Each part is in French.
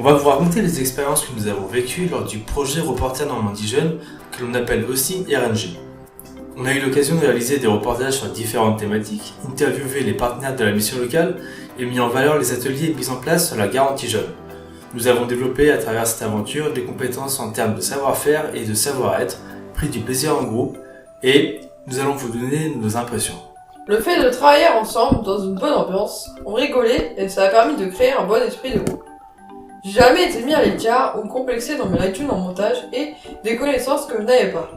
On va vous raconter les expériences que nous avons vécues lors du projet Reporter Normandie Jeune, que l'on appelle aussi RNJ. On a eu l'occasion de réaliser des reportages sur différentes thématiques, interviewer les partenaires de la mission locale et mis en valeur les ateliers mis en place sur la garantie jeune. Nous avons développé à travers cette aventure des compétences en termes de savoir-faire et de savoir-être, pris du plaisir en groupe et nous allons vous donner nos impressions. Le fait de travailler ensemble dans une bonne ambiance, on rigolait et ça a permis de créer un bon esprit de groupe. J'ai jamais été mis à l'écart ou complexé dans mes lacunes en montage et des connaissances que je n'avais pas.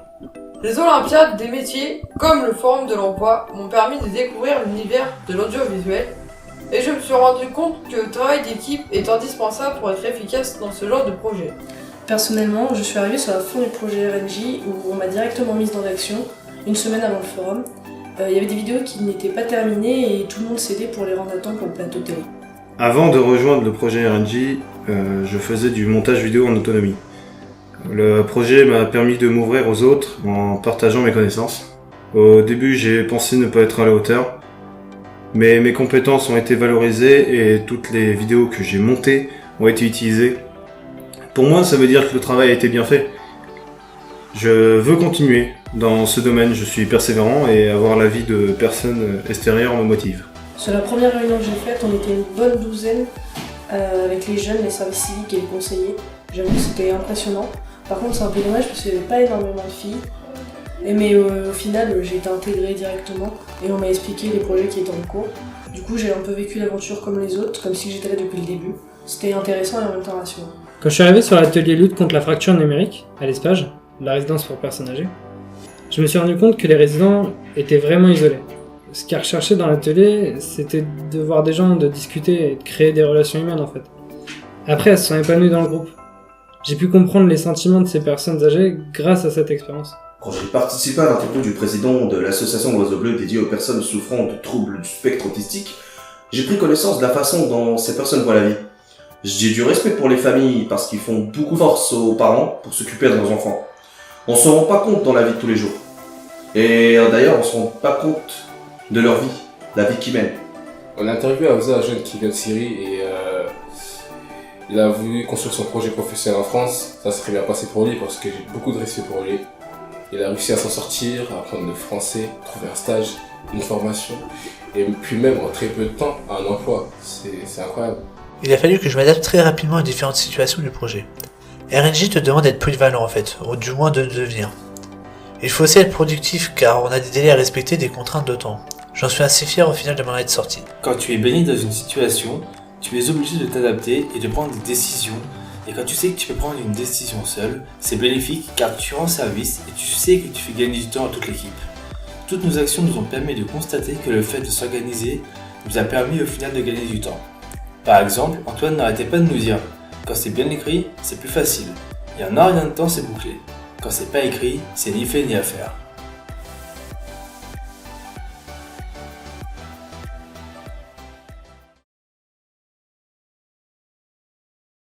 Les Olympiades des métiers, comme le Forum de l'emploi, m'ont permis de découvrir l'univers de l'audiovisuel et je me suis rendu compte que le travail d'équipe est indispensable pour être efficace dans ce genre de projet. Personnellement, je suis arrivée sur la fin du projet RNJ où on m'a directement mise dans l'action, une semaine avant le forum. Il y avait des vidéos qui n'étaient pas terminées et tout le monde s'aidait pour les rendre à temps pour le plateau télé. Avant de rejoindre le projet RNJ, je faisais du montage vidéo en autonomie. Le projet m'a permis de m'ouvrir aux autres en partageant mes connaissances. Au début, j'ai pensé ne pas être à la hauteur, mais mes compétences ont été valorisées et toutes les vidéos que j'ai montées ont été utilisées. Pour moi, ça veut dire que le travail a été bien fait. Je veux continuer dans ce domaine, je suis persévérant et avoir l'avis de personnes extérieures me motive. Sur la première réunion que j'ai faite, on était une bonne douzaine avec les jeunes, les services civiques et les conseillers. J'avoue que c'était impressionnant. Par contre, c'est un peu dommage parce qu'il n'y avait pas énormément de filles. Mais au final, j'ai été intégrée directement et on m'a expliqué les projets qui étaient en cours. Du coup, j'ai un peu vécu l'aventure comme les autres, comme si j'étais là depuis le début. C'était intéressant et en même temps rassurant. Quand je suis arrivé sur l'atelier lutte contre la fracture numérique, à l'ESPAGE, la résidence pour personnes âgées, je me suis rendu compte que les résidents étaient vraiment isolés. Ce qu'ils recherchaient dans l'atelier, c'était de voir des gens, de discuter et de créer des relations humaines en fait. Après, elles se sont épanouies dans le groupe. J'ai pu comprendre les sentiments de ces personnes âgées grâce à cette expérience. Quand j'ai participé à l'interview du président de l'association L'Oiseau Bleu dédiée aux personnes souffrant de troubles du spectre autistique, j'ai pris connaissance de la façon dont ces personnes voient la vie. J'ai du respect pour les familles parce qu'ils font beaucoup force aux parents pour s'occuper de leurs enfants. On se rend pas compte dans la vie de tous les jours. Et d'ailleurs, on se rend pas compte de leur vie, la vie qu'ils mènent. On a interviewé un jeune qui vient de Syrie et il a voulu construire son projet professionnel en France. Ça s'est très bien passé pour lui parce que j'ai beaucoup de respect pour lui. Il a réussi à s'en sortir, à apprendre le français, trouver un stage, une formation et puis même en très peu de temps un emploi. C'est incroyable. Il a fallu que je m'adapte très rapidement aux différentes situations du projet. RNJ te demande d'être polyvalent en fait, ou du moins de le devenir. Il faut aussi être productif car on a des délais à respecter, des contraintes de temps. J'en suis assez fier au final de m'en être sorti. Quand tu es baigné dans une situation, tu es obligé de t'adapter et de prendre des décisions. Et quand tu sais que tu peux prendre une décision seule, c'est bénéfique car tu rends service et tu sais que tu fais gagner du temps à toute l'équipe. Toutes nos actions nous ont permis de constater que le fait de s'organiser nous a permis au final de gagner du temps. Par exemple, Antoine n'arrêtait pas de nous dire « Quand c'est bien écrit, c'est plus facile. Et en un rien de temps, c'est bouclé. Quand c'est pas écrit, c'est ni fait ni à faire. »